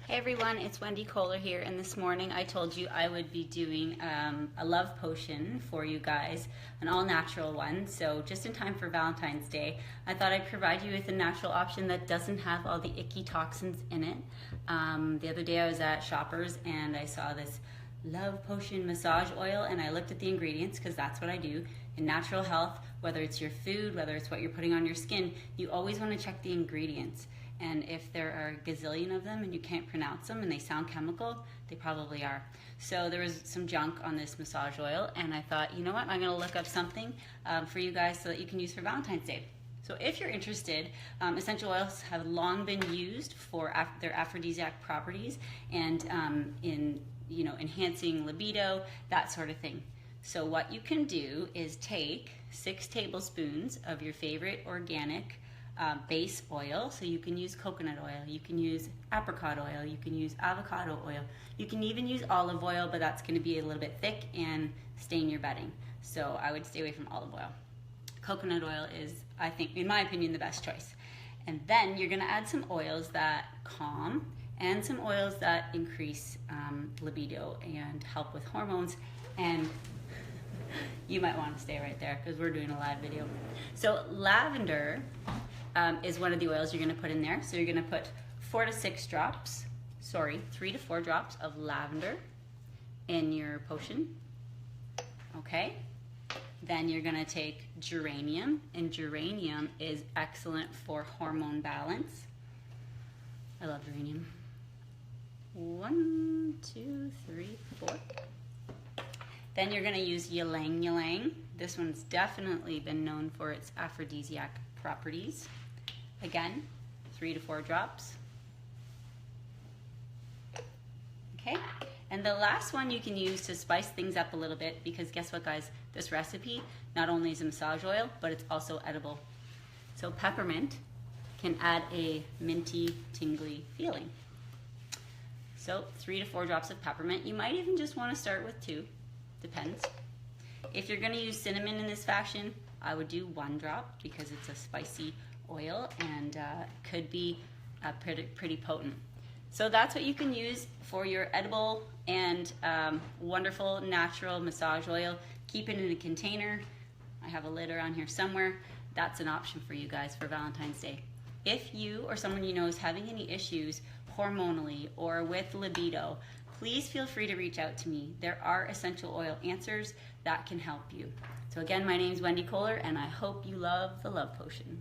Hey everyone, it's Wendy Kohler here, and this morning I told you I would be doing a love potion for you guys, an all-natural one. So just in time for Valentine's Day, I thought I'd provide you with a natural option that doesn't have all the icky toxins in it. The other day I was at Shoppers and I saw this love potion massage oil, and I looked at the ingredients because that's what I do. In natural health, whether it's your food, whether it's what you're putting on your skin, you always want to check the ingredients. And if there are a gazillion of them and you can't pronounce them and they sound chemical, they probably are. So there was some junk on this massage oil, and I thought, you know what, I'm going to look up something for you guys so that you can use for Valentine's Day. So if you're interested, essential oils have long been used for their aphrodisiac properties and in enhancing libido, that sort of thing. So what you can do is take 6 tablespoons of your favorite organic base oil. So you can use coconut oil, you can use apricot oil, you can use avocado oil, you can even use olive oil, but that's going to be a little bit thick and stain your bedding. So I would stay away from olive oil. Coconut oil is, I think, in my opinion, the best choice. And then you're going to add some oils that calm and some oils that increase libido and help with hormones. And you might want to stay right there because we're doing a live video. So lavender is one of the oils you're going to put in there. So you're going to put 3 to 4 drops of lavender in your potion. Okay. Then you're going to take geranium, and geranium is excellent for hormone balance. I love geranium. 1, 2, 3, 4. Then you're going to use ylang ylang. This one's definitely been known for its aphrodisiac properties. Again, 3 to 4 drops. Okay, and the last one you can use to spice things up a little bit, because guess what, guys? This recipe not only is a massage oil, but it's also edible. So peppermint can add a minty, tingly feeling. So 3 to 4 drops of peppermint. You might even just want to start with 2. Depends. If you're going to use cinnamon in this fashion, I would do 1 drop because it's a spicy oil and could be pretty potent. So that's what you can use for your edible and wonderful natural massage oil. Keep it in a container. I have a lid around here somewhere. That's an option for you guys for Valentine's Day. If you or someone you know is having any issues hormonally or with libido, please feel free to reach out to me. There are essential oil answers that can help you. So again, my name is Wendy Kohler, and I hope you love the Love Potion.